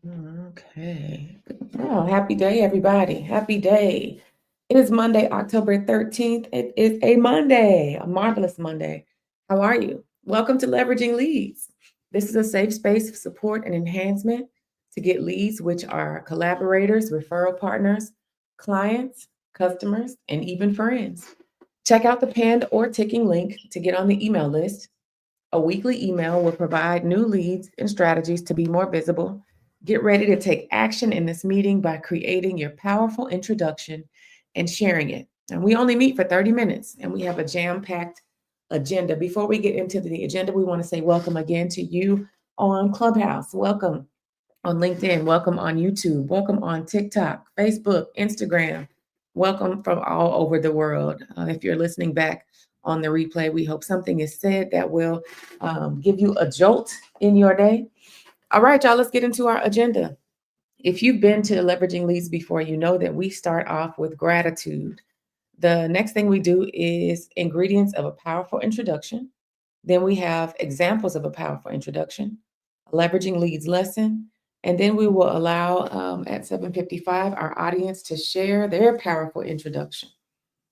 Okay. Oh, happy day, everybody. Happy day. It is Monday, October 13th. It is a Monday, a marvelous Monday. How are you? Welcome to Leveraging Leads. This is a safe space of support and enhancement to get leads, which are collaborators, referral partners, clients, customers, and even friends. Check out the pinned or ticking link to get on the email list. A weekly email will provide new leads and strategies to be more visible. Get ready to take action in this meeting by creating your powerful introduction and sharing it. And we only meet for 30 minutes and we have a jam packed agenda. Before we get into the agenda, we want to say welcome again to you on Clubhouse. Welcome on LinkedIn. Welcome on YouTube. Welcome on TikTok, Facebook, Instagram. Welcome from all over the world. If you're listening back on the replay, we hope something is said that will give you a jolt in your day. All right, y'all, let's get into our agenda. If you've been to Leveraging Leads before, you know that we start off with gratitude. The next thing we do is ingredients of a powerful introduction. Then we have examples of a powerful introduction, a leveraging leads lesson, and then we will allow at 7:55 our audience to share their powerful introduction.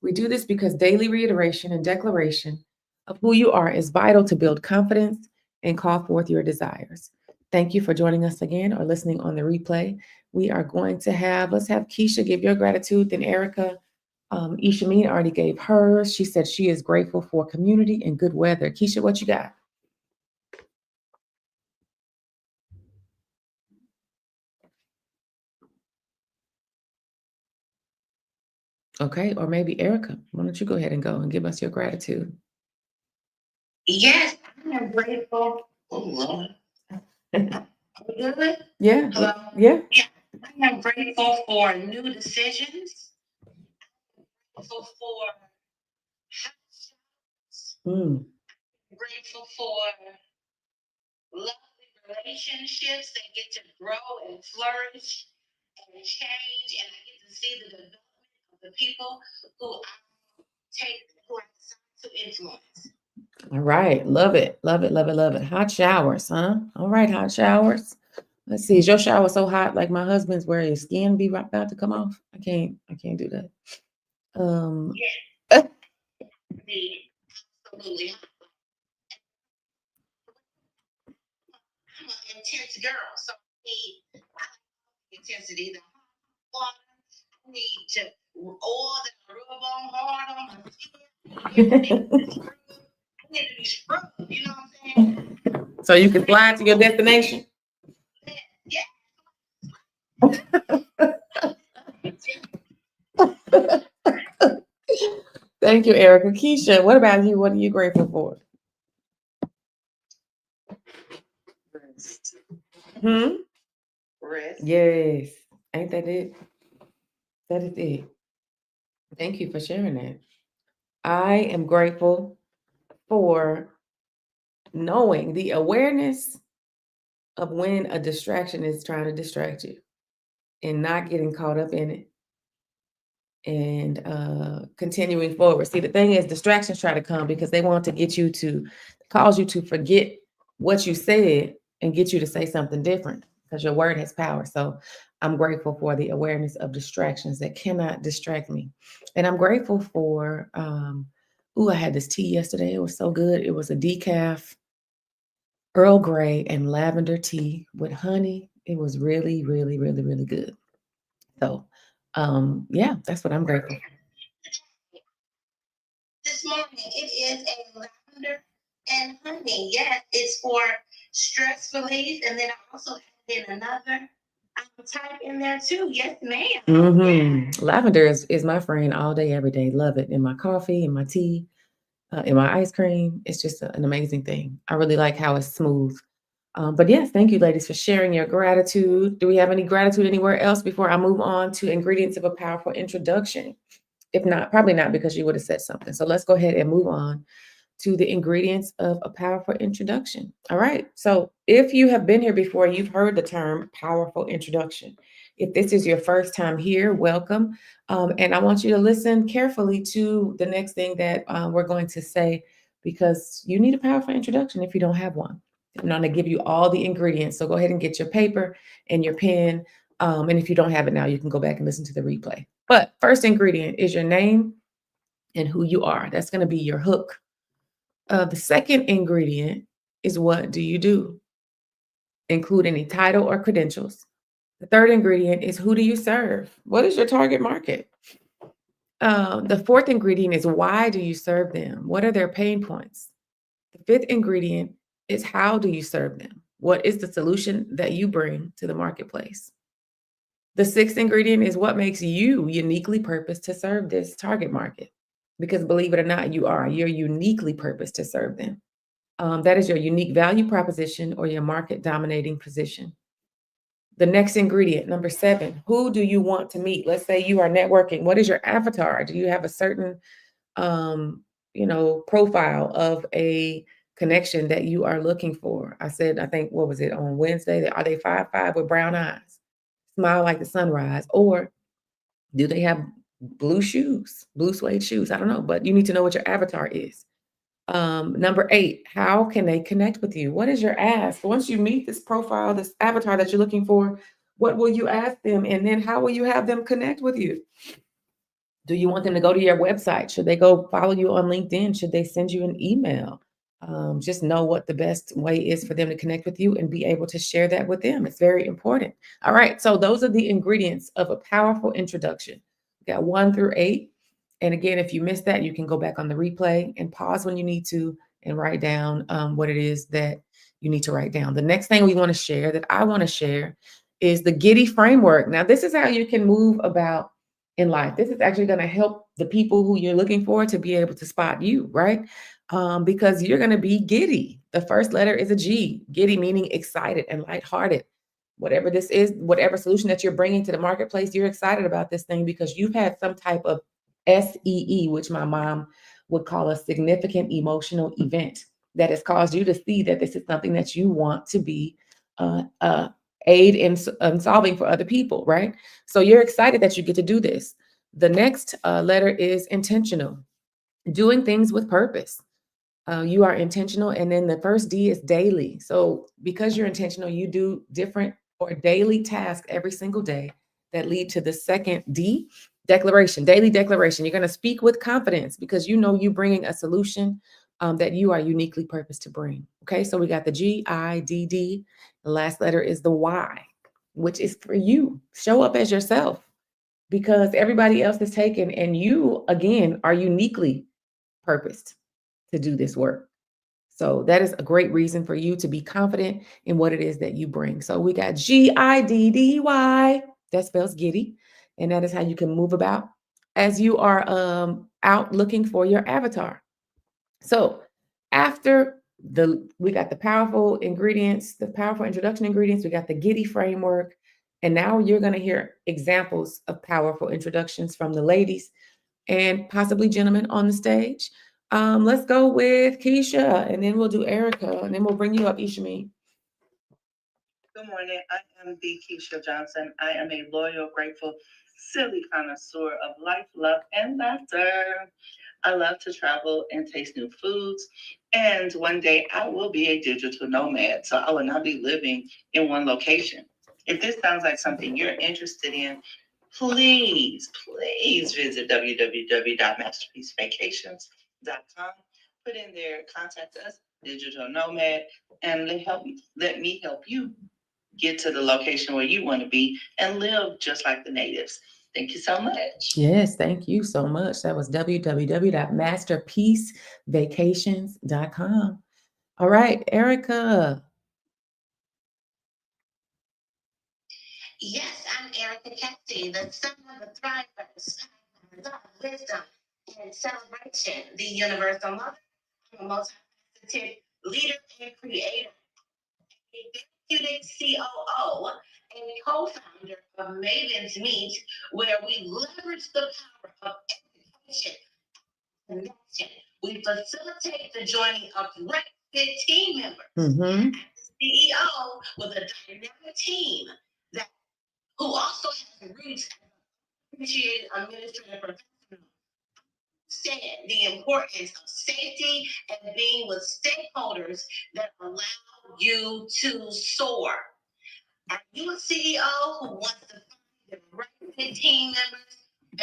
We do this because daily reiteration and declaration of who you are is vital to build confidence and call forth your desires. Thank you for joining us again or listening on the replay. We are going to let's have Keisha give your gratitude, then Erica. Ishameen already gave hers. She said she is grateful for community and good weather. Keisha, what you got? Okay, or maybe Erica. Why don't you go ahead and go and give us your gratitude? Yes, I am grateful. Oh, Lord. Good? Yeah. Hello? Yeah. Yeah, I am grateful for new decisions. Grateful for Mm. grateful for lovely relationships that get to grow and flourish and change, and I get to see the development of the people who I decide to influence. All right. Love it. Love it. Love it. Love it. Hot showers, huh? All right, hot showers. Let's see. Is your shower so hot like my husband's where his skin be about to come off? I can't do that. Yeah, absolutely. I'm an intense girl, so I need intensity. The hot water, I need to oil that I rub on hard on my skin. I need to be scrubbed. You know what I'm saying? So you can fly to your destination. Yeah. Thank you, Erica. Keisha, what about you? What are you grateful for? Rest. Hmm? Rest. Yes. Ain't that it? That is it. Thank you for sharing that. I am grateful for knowing the awareness of when a distraction is trying to distract you and not getting caught up in it and continuing forward. See, the thing is, distractions try to come because they want to get you to cause you to forget what you said and get you to say something different because your word has power. So I'm grateful for the awareness of distractions that cannot distract me. And I'm grateful for, I had this tea yesterday. It was so good. It was a decaf Earl Grey and lavender tea with honey. It was really, really, really, really good. So, yeah, that's what I'm grateful for. This morning, it is a lavender and honey. Yes, it's for stress relief, and then I also added in another type in there too. Yes, ma'am. Lavender is my friend all day, every day. Love it in my coffee, in my tea, in my ice cream. It's just an amazing thing. I really like how it's smooth. But yes, thank you, ladies, for sharing your gratitude. Do we have any gratitude anywhere else before I move on to ingredients of a powerful introduction? If not, probably not because you would have said something. So let's go ahead and move on to the ingredients of a powerful introduction. All right. So if you have been here before, you've heard the term powerful introduction. If this is your first time here, welcome. And I want you to listen carefully to the next thing that we're going to say because you need a powerful introduction if you don't have one. I'm going to give you all the ingredients. So go ahead and get your paper and your pen. And if you don't have it now, you can go back and listen to the replay. But first ingredient is your name and who you are. That's going to be your hook. The second ingredient is what do you do? Include any title or credentials. The third ingredient is who do you serve? What is your target market? The fourth ingredient is why do you serve them? What are their pain points? The fifth ingredient is how do you serve them? What is the solution that you bring to the marketplace? The sixth ingredient is what makes you uniquely purposed to serve this target market. Because believe it or not, you're uniquely purposed to serve them. That is your unique value proposition or your market dominating position. The next ingredient, number 7, who do you want to meet? Let's say you are networking. What is your avatar? Do you have a certain profile of a connection that you are looking for? I said, I think, what was it on Wednesday? Are they 5'5" with brown eyes, smile like the sunrise, or do they have blue shoes, blue suede shoes? I don't know, but you need to know what your avatar is. Number 8, how can they connect with you? What is your ask? Once you meet this profile, this avatar that you're looking for, what will you ask them? And then how will you have them connect with you? Do you want them to go to your website? Should they go follow you on LinkedIn? Should they send you an email? Just know what the best way is for them to connect with you and be able to share that with them. It's very important. All right. So those are the ingredients of a powerful introduction. We got 1 through 8. And again, if you missed that, you can go back on the replay and pause when you need to and write down what it is that you need to write down. The next thing we want to share that I want to share is the Giddy framework. Now, this is how you can move about in life. This is actually going to help the people who you're looking for to be able to spot you, right? Because you're going to be giddy. The first letter is a G, giddy meaning excited and lighthearted. Whatever this is, whatever solution that you're bringing to the marketplace, you're excited about this thing because you've had some type of SEE, which my mom would call a significant emotional event that has caused you to see that this is something that you want to be aid in solving for other people, right? So you're excited that you get to do this. The next letter is intentional, doing things with purpose. You are intentional. And then the first D is daily. So because you're intentional, you do different or daily tasks every single day that lead to the second D, declaration, daily declaration. You're going to speak with confidence because you know you're bringing a solution that you are uniquely purposed to bring. Okay, so we got the GIDD. The last letter is the Y, which is for you. Show up as yourself because everybody else is taken, and you, again, are uniquely purposed to do this work. So that is a great reason for you to be confident in what it is that you bring. So we got GIDDY. That spells giddy. And that is how you can move about as you are out looking for your avatar. So after we got the powerful ingredients, the powerful introduction ingredients, we got the giddy framework. And now you're going to hear examples of powerful introductions from the ladies and possibly gentlemen on the stage. Let's go with Keisha, and then we'll do Erica, and then we'll bring you up, Ishami. Good morning. I am the Keisha Johnson. I am a loyal, grateful, silly connoisseur of life, love, and laughter. I love to travel and taste new foods. And one day I will be a digital nomad, so I will not be living in one location. If this sounds like something you're interested in, please visit www.masterpiecevacations.com. Put in there, contact us, digital nomad, and let me help you get to the location where you want to be and live just like the natives. Thank you so much. Yes, thank you so much. That was www.masterpiecevacations.com. All right, Erica. Yes, I'm Erica Cassie, the son of the Thrivers, love, wisdom, and celebration, the universal mother. I'm a multifaceted leader and creator, a therapeutic COO, and co-founder of Maven's Meet, where we leverage the power of education and connection. We facilitate the joining of great fit team members. Mm-hmm. As the CEO with a dynamic team that who also has roots as an appreciated administrative professional, understand the importance of safety and being with stakeholders that allow you to soar. Are you a CEO who wants to find the right team members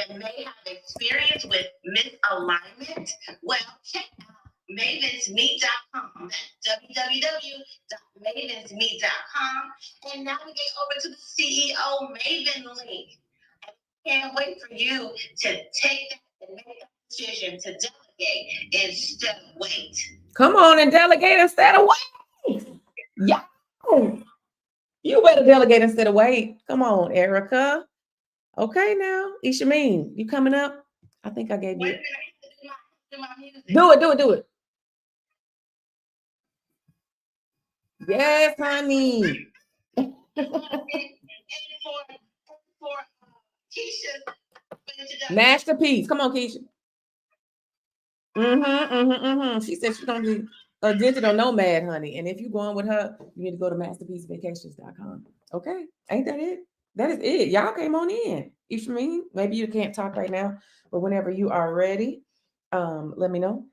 and may have experience with misalignment? Well, check out mavensmeet.com. That's www.mavensmeet.com and navigate over to the CEO Maven link. I can't wait for you to take that and make that decision to delegate instead of wait. Come on and delegate instead of wait. Yeah. You better delegate instead of wait. Come on, Erica. Okay, now, Ishameen, you coming up? I think I gave you. Wait a minute, I have to do my music. Do it. Yes, honey. And for Keisha, Masterpiece. Come on, Keisha. She said she's gonna be a digital nomad, honey. And if you're going with her, you need to go to masterpiecevacations.com. Okay, ain't that it? That is it. Y'all came on in. Ishmael, maybe you can't talk right now, but whenever you are ready, let me know.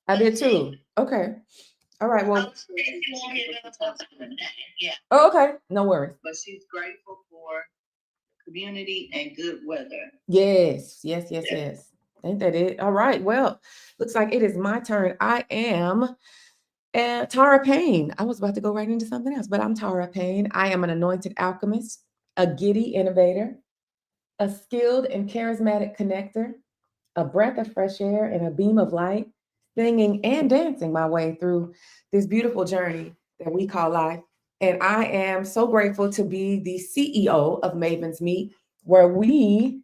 I did too. Okay. All right. Well. Yeah. Oh, okay. No worries. But she's grateful for community and good weather. Yes. Ain't that it? All right. Well, looks like it is my turn. I am Tara Payne. I was about to go right into something else, but I'm Tara Payne. I am an anointed alchemist, a giddy innovator, a skilled and charismatic connector, a breath of fresh air and a beam of light, singing and dancing my way through this beautiful journey that we call life. And I am so grateful to be the CEO of Maven's Meet, where we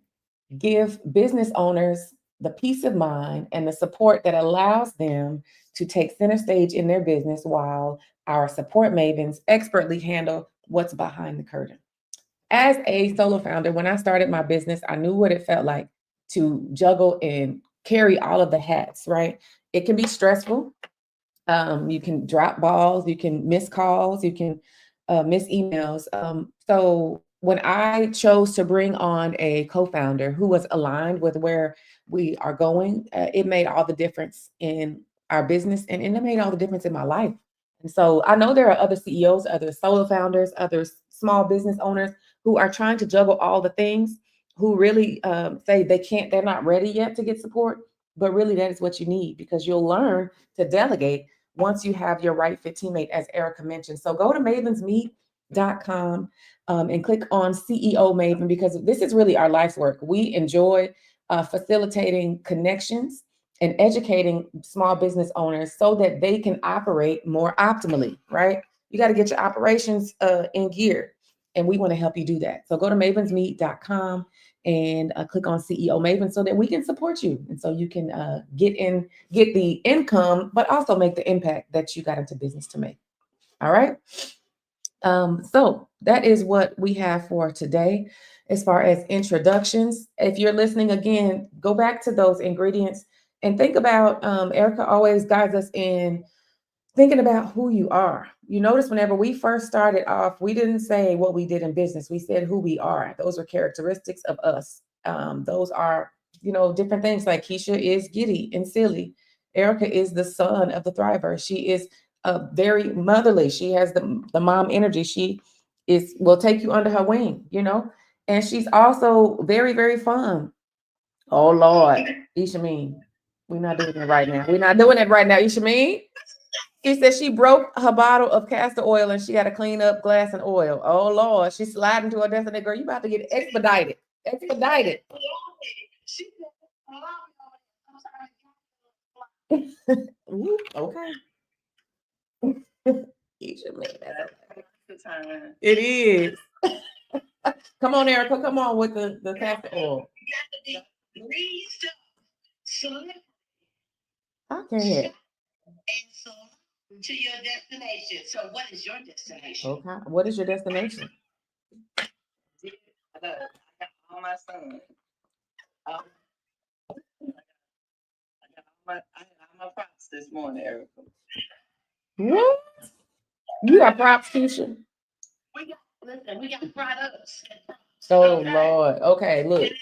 give business owners the peace of mind and the support that allows them to take center stage in their business while our support mavens expertly handle what's behind the curtain. As a solo founder, when I started my business, I knew what it felt like to juggle and carry all of the hats, right? It can be stressful. You can drop balls, you can miss calls, you can miss emails. So when I chose to bring on a co-founder who was aligned with where we are going, it made all the difference in our business and it made all the difference in my life. And so I know there are other CEOs, other solo founders, other small business owners who are trying to juggle all the things, who really say they're not ready yet to get support. But really, that is what you need because you'll learn to delegate once you have your right fit teammate, as Erica mentioned. So go to mavensmeet.com and click on CEO Maven because this is really our life's work. We enjoy facilitating connections and educating small business owners so that they can operate more optimally, right? You got to get your operations in gear, and we want to help you do that. So go to mavensmeet.com and click on CEO Maven so that we can support you and so you can get the income, but also make the impact that you got into business to make. All right. So that is what we have for today as far as introductions. If you're listening again, go back to those ingredients and think about Erica always guides us in thinking about who you are. You notice whenever we first started off, we didn't say what we did in business. We said who we are. Those are characteristics of us. Those are, different things like Keisha is giddy and silly. Erica is the son of the thriver. She is very motherly. She has the mom energy. She will take you under her wing, and she's also very, very fun. Oh Lord, Ishameen, we're not doing it right now. Ishameen. She said she broke her bottle of castor oil and she got to clean up glass and oil. Oh Lord, she's sliding to her destiny, girl. You about to get expedited. Ooh, okay. It is. Come on, Erica. Come on with the castor oil. Okay. To your destination. So what is your destination? Okay. What is your destination? I got all my sons. I got all my props this morning, Erica. What? You got props, Keisha? We got products. Oh Lord. Okay, look.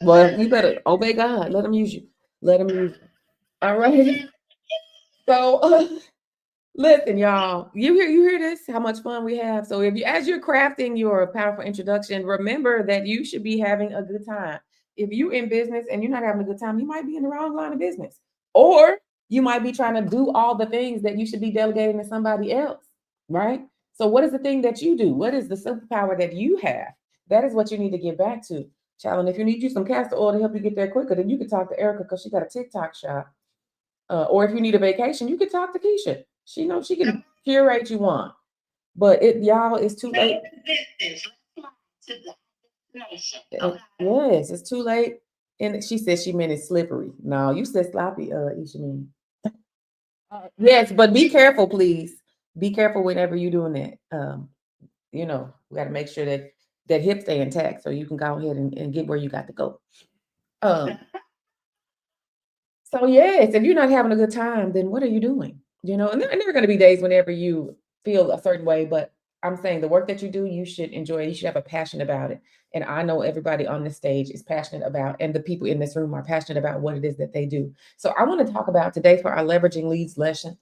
Well, you better obey God. Let him use you. All right. So Listen, y'all, you hear this? How much fun we have. So if you as you're crafting your powerful introduction, remember that you should be having a good time. If you're in business and you're not having a good time, you might be in the wrong line of business. Or you might be trying to do all the things that you should be delegating to somebody else, right? So what is the thing that you do? What is the superpower that you have? That is what you need to get back to. Child, and if you need you some castor oil to help you get there quicker, then you can talk to Erica because she got a TikTok shop. Or if you need a vacation, you can talk to Keisha. She knows she can curate you one. But it y'all, it's too late. Business. Let's fly to the destination. Okay. Yes, it's too late. And she said she meant it's slippery. No, you said sloppy, Ishameen. Yes, but be careful, please. Be careful whenever you're doing that. We got to make sure that that hip stay intact so you can go ahead and get where you got to go. Um, So yes, if you're not having a good time, then what are you doing? And there are going to be days whenever you feel a certain way, but I'm saying the work that you do, you should enjoy it. You should have a passion about it. And I know everybody on this stage is passionate about, and the people in this room are passionate about what it is that they do. So I want to talk about today for our leveraging leads lesson.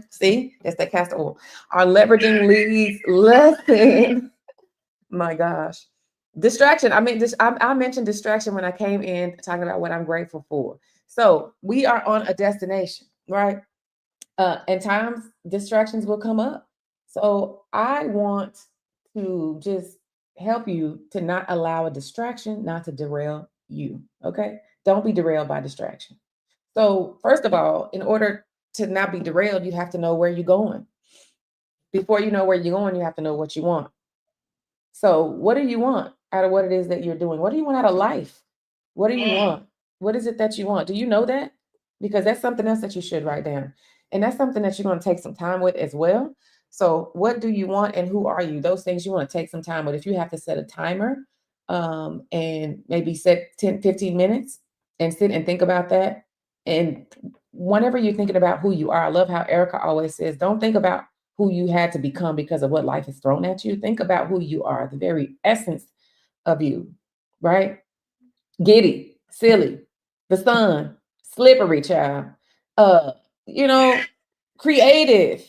See, that's that castor oil. Our leveraging leads lesson. My gosh. Distraction. I mean, I mentioned distraction when I came in talking about what I'm grateful for. So we are on a destination, right? And times distractions will come up. So I want to just help you to not allow a distraction not to derail you. Okay. Don't be derailed by distraction. So, first of all, in order to not be derailed, you have to know where you're going. Before you know where you're going, you have to know what you want. So, what do you want out of what it is that you're doing? What do you want out of life? What do you want? What is it that you want? Do you know that? Because that's something else that you should write down. And that's something that you're going to take some time with as well. So, what do you want and who are you? Those things you want to take some time with. If you have to set a timer and maybe set 10, 15 minutes and sit and think about that. And whenever you're thinking about who you are, I love how Erica always says, don't think about who you had to become because of what life has thrown at you. Think about who you are, the very essence of you, right? Giddy, silly, the sun, slippery child, uh, you know, creative,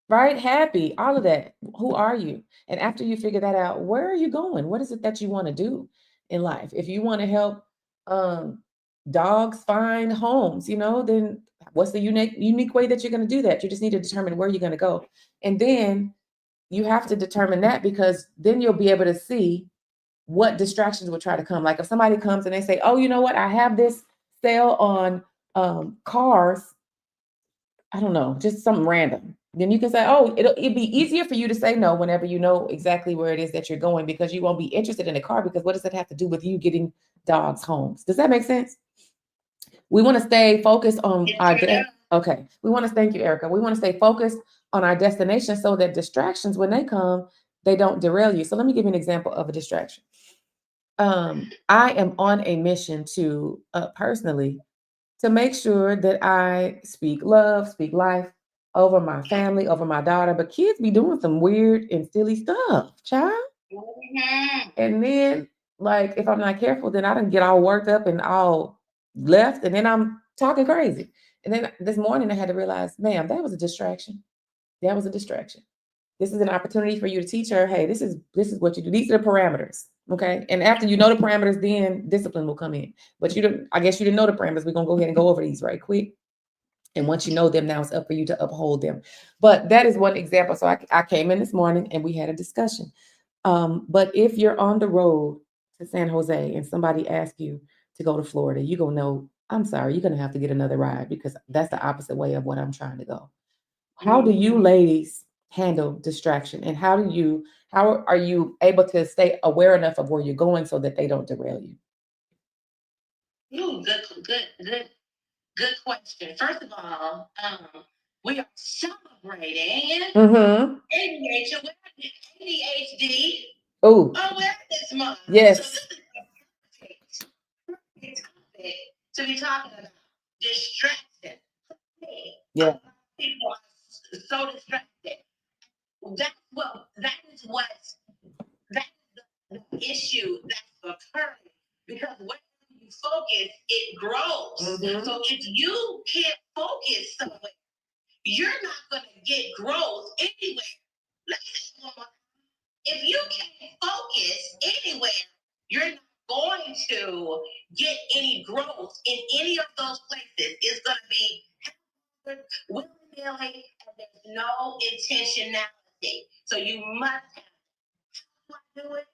right? Happy, all of that. Who are you? And after you figure that out, where are you going? What is it that you want to do in life? If you want to help um, dogs find homes, then what's the unique way that you're going to do that? You just need to determine where you're going to go, and then you have to determine that because then you'll be able to see what distractions will try to come. Like if somebody comes and they say, "Oh, you know what? I have this sale on cars." I don't know, just something random. Then you can say, "Oh, it'd be easier for you to say no whenever you know exactly where it is that you're going because you won't be interested in the car because what does that have to do with you getting dogs homes?" Does that make sense? We want to stay focused on okay. We want to thank you, Erica. We want to stay focused on our destination so that distractions, when they come, they don't derail you. So let me give you an example of a distraction. I am on a mission to personally to make sure that I speak love, speak life over my family, over my daughter. But kids be doing some weird and silly stuff, child. And then, like, if I'm not careful, then I don't get all worked up and all left, and then I'm talking crazy. And then this morning, I had to realize, ma'am, that was a distraction. That was a distraction. This is an opportunity for you to teach her, hey, this is what you do. These are the parameters. Okay. And after you know the parameters, then discipline will come in. But you don't, I guess you didn't know the parameters. We're gonna go ahead and go over these right quick. And once you know them, now it's up for you to uphold them. But that is one example. So I came in this morning and we had a discussion. But if you're on the road to San Jose and somebody asks you to go to Florida, you're gonna know, I'm sorry, you're gonna have to get another ride because that's the opposite way of what I'm trying to go. How do you ladies handle distraction and how are you able to stay aware enough of where you're going so that they don't derail you? Ooh, good question. First of all, we are celebrating ADHD, Oh, awareness month. yes. So this is a perfect topic to be talking about distraction. Yeah. People are so distracted. That is the issue that's occurring because when you focus, it grows. So if you can't focus somewhere, you're not going to get growth anywhere. Let me say it one more time. If you can't focus anywhere, you're not going to get any growth in any of those places. It's going to be willy-nilly, and there's no intentionality. So you must have. How do I do it?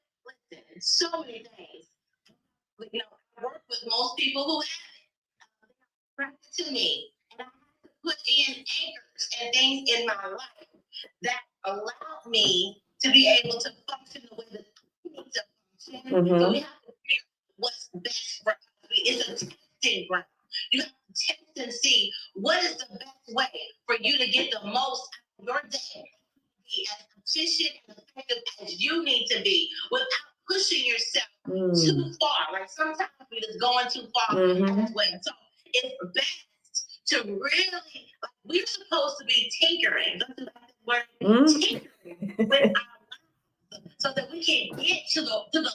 Listen, so many things. I work with most people who have it. They are to me, and I have to put in anchors and things in my life that allow me to be able to function the way that I need to function. Mm-hmm. So we have to figure out what's best for us. It's a testing ground. You have to test and see what is the best way for you to get the most out of your day. Be as efficient and effective as you need to be without pushing yourself too far. Like sometimes we're just going too far as well. So it's best to really, we're supposed to be tinkering. Don't you like that word? Tinkering with our lives so that we can get to the life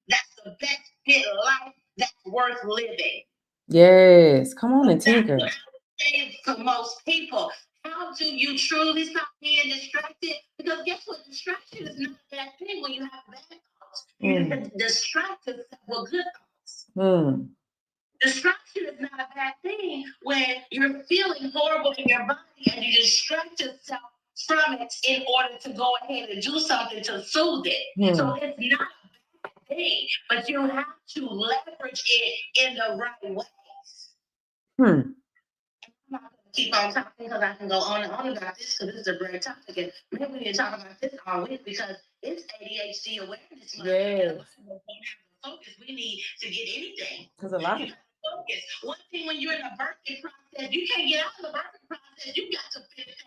that's the best fit life that's worth living. Yes, come on and tinker. That's what I would say for most people. How do you truly stop being distracted? Because guess what? Distraction is not a bad thing when you have bad thoughts. You can distract yourself with good thoughts. Distraction is not a bad thing when you're feeling horrible in your body and you distract yourself from it in order to go ahead and do something to soothe it. So it's not a bad thing, but you have to leverage it in the right ways. I'm not going to keep on talking because I can go on and on about this because this is a great topic. And maybe we need to talk about this all week because it's ADHD awareness. Yes. We don't have the focus we need to get anything. Because a lot of focus. One thing when you're in a birthing process, you can't get out of the birthing process. You got to finish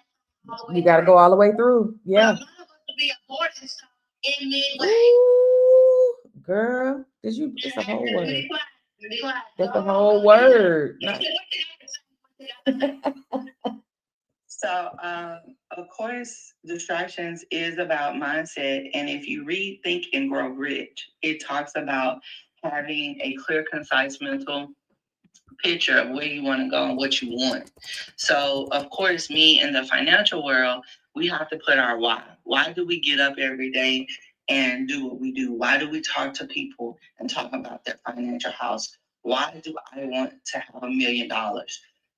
all the way. You got to go all the way through. Yeah. But a lot of us will be aborting stuff in midway. Ooh, girl, did you? It's a whole word. It's a whole word. So, of course, distractions is about mindset. And if you read Think and Grow Rich, it talks about having a clear, concise mental picture of where you want to go and what you want. So, of course, me in the financial world, we have to put our why. Why do we get up every day and do what we do? Why do we talk to people and talk about their financial house? Why do I want to have $1 million?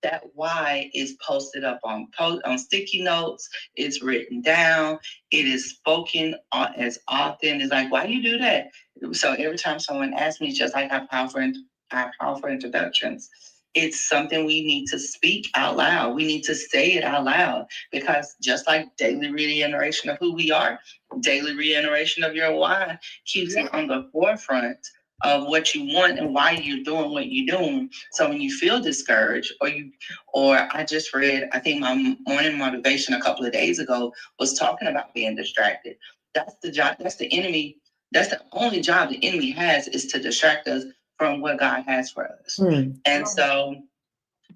That why is posted up on sticky notes. It's written down. It is spoken as often. It's like, why do you do that? So every time someone asks me, just like our powerful introductions, it's something we need to speak out loud. We need to say it out loud because just like daily reiteration of who we are, daily reiteration of your why keeps it on the forefront of what you want and why you're doing what you're doing. So when you feel discouraged or I just read, I think my morning motivation a couple of days ago was talking about being distracted. That's the job. That's the enemy. That's the only job the enemy has, is to distract us from what God has for us. And so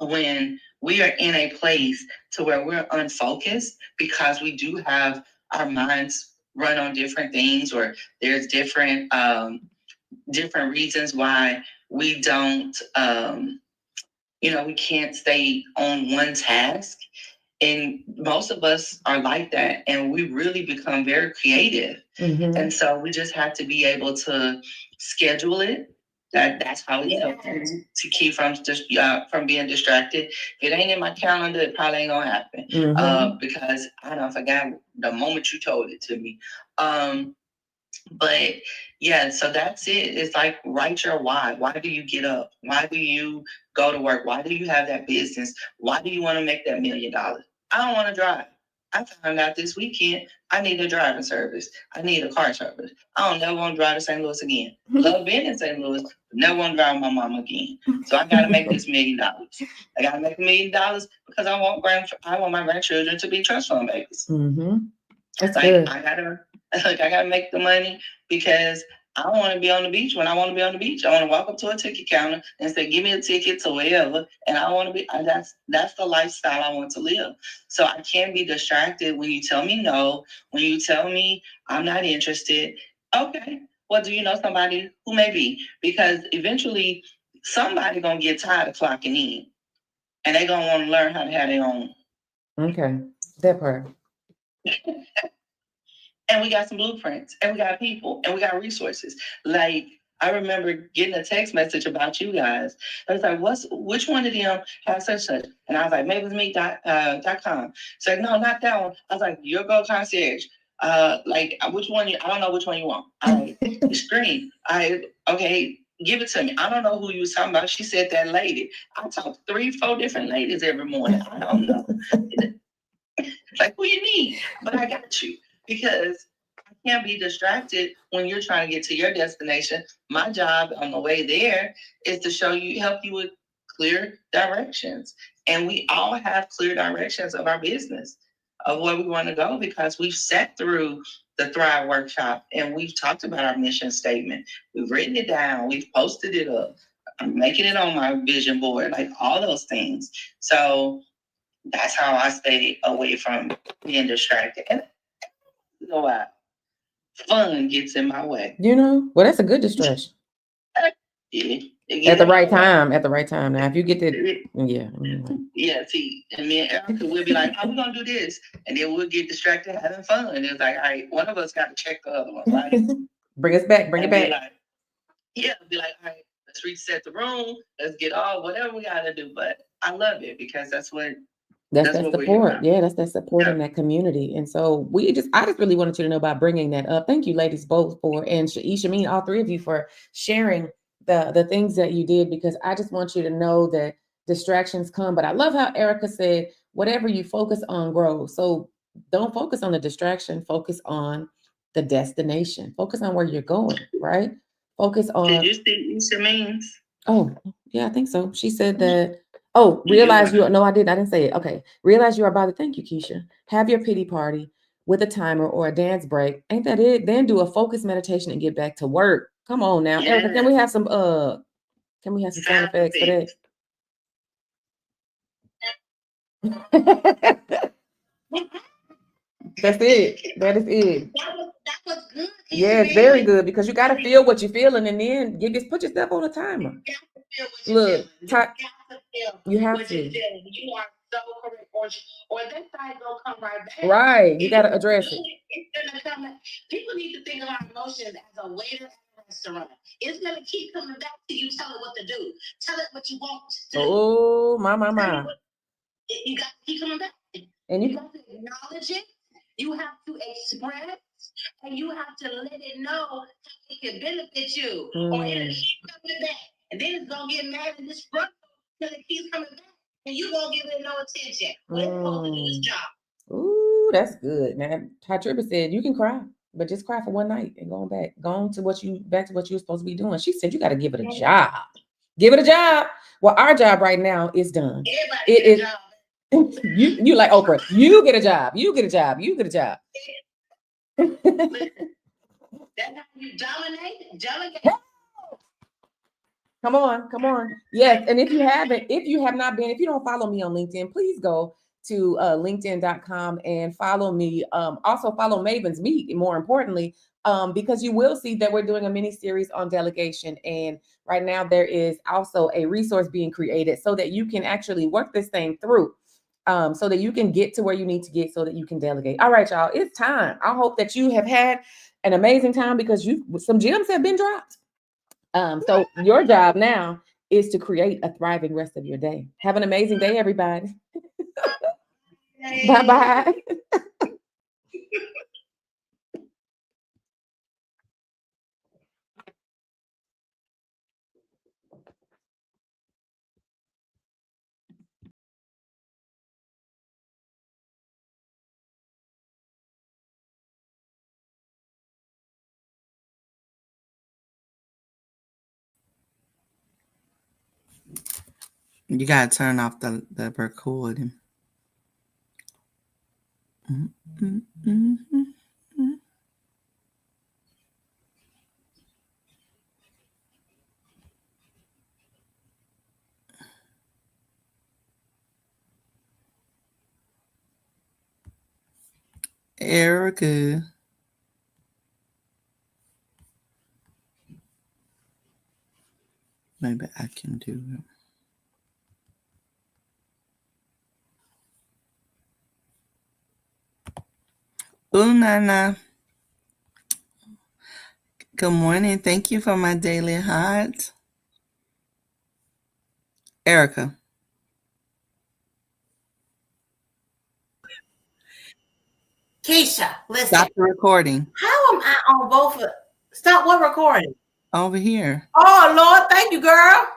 when we are in a place to where we're unfocused because we do have our minds run on different things, or there's different reasons why we don't, we can't stay on one task. And most of us are like that, and we really become very creative. And so we just have to be able to schedule it. That's how we to keep from being distracted. If it ain't in my calendar, it probably ain't gonna happen. Because I don't forgot the moment you told it to me. But yeah, so that's it. It's like, write your why. Why do you get up? Why do you go to work? Why do you have that business? Why do you want to make that $1 million? I don't want to drive. I found out this weekend I need a driving service. I need a car service. I don't never want to drive to St. Louis again. Love being in St. Louis, but never want to drive with my mom again. So I got to make this $1 million. I got to make $1 million because I want my grandchildren to be trust fund babies. That's like, good. I gotta make the money because I want to be on the beach when I want to be on the beach. I want to walk up to a ticket counter and say, give me a ticket to wherever. And I want to be, that's the lifestyle I want to live. So I can't be distracted when you tell me no, when you tell me I'm not interested. Okay, well, do you know somebody who may be? Because eventually somebody going to get tired of clocking in and they going to want to learn how to have their own Okay, that part. And we got some blueprints, and we got people, and we got resources. Like, I remember getting a text message about you guys. I was like, which one of them has such? And I was like, mavensmeet.com. So like, no, not that one. I was like, your Go Concierge. Which one I don't know which one you want. Screen. Okay, give it to me. I don't know who you was talking about. She said that lady. I talk 3-4 different ladies every morning. I don't know. Like, who you need? But I got you. Because I can't be distracted when you're trying to get to your destination. My job on the way there is to help you with clear directions. And we all have clear directions of our business, of where we want to go, because we've sat through the Thrive workshop and we've talked about our mission statement. We've written it down, we've posted it up, I'm making it on my vision board, like all those things. So that's how I stay away from being distracted. And you know what? Fun gets in my way. Well, that's a good distraction. Yeah. At the right time. At the right time. Now, if you get to, yeah. Yeah, see, and me and Erica will be like, "Oh, we're gonna do this," and then we'll get distracted having fun. And it's like, all right, one of us got to check the other one, right? Bring us back. Bring it back. Be like, all right, let's reset the room. Let's get all whatever we gotta do. But I love it because that's that support. Yeah, that's that support in that community. And so I just really wanted you to know about bringing that up. Thank you, ladies, both and Shameem, all three of you, for sharing the things that you did, because I just want you to know that distractions come. But I love how Erica said, whatever you focus on grows. So don't focus on the distraction, focus on the destination, focus on where you're going, right? Focus on. Did you see Shameem's? Oh, yeah, I think so. She said that. Oh, realize you. No, I didn't. I didn't say it. Okay. Realize you are about to. Thank you, Keisha. Have your pity party with a timer or a dance break. Ain't that it? Then do a focused meditation and get back to work. Come on now, Erica. Can we have some sound effects for that? That's it. That is it. That was good. Yeah, it's very good, because you got to feel what you're feeling, and then put yourself on a timer. Look, you have to. You are so correct, or that side gonna come right back. Right, you got to address it. It's gonna come. People need to think about emotions as a waiter at a restaurant. It's gonna keep coming back to you. Tell it what to do. Tell it what you want to do. Oh, my. You got to keep coming back. And you got to acknowledge it. You have to express, and you have to let it know how it can benefit you. Or it'll keep coming back. And then it's going to get mad and disgruntled until it keeps coming back. And you're going to give it no attention. Well, it's supposed to do its job. Ooh, that's good. Now, Triba said you can cry, but just cry for one night and go on to what you were supposed to be doing. She said you got to give it a job. Give it a job. Well, our job right now is done. Everybody get a job. You like Oprah. You get a job. You get a job. You get a job. That's how you dominate. Delegate. Come on. Yes, and if you don't follow me on LinkedIn, please go to linkedin.com and follow me. Also follow Maven's Meet, more importantly, because you will see that we're doing a mini series on delegation. And right now there is also a resource being created so that you can actually work this thing through. So that you can get to where you need to get so that you can delegate. All right, y'all, it's time. I hope that you have had an amazing time, because some gems have been dropped. So your job now is to create a thriving rest of your day. Have an amazing day, everybody. Bye-bye. You gotta turn off the recording. Erica. Maybe I can do it. Ooh, Nana. Good morning. Thank you for my daily heart. Erica. Keisha, listen. Stop the recording. How am I on both of stop what recording? Over here. Oh Lord, thank you, girl.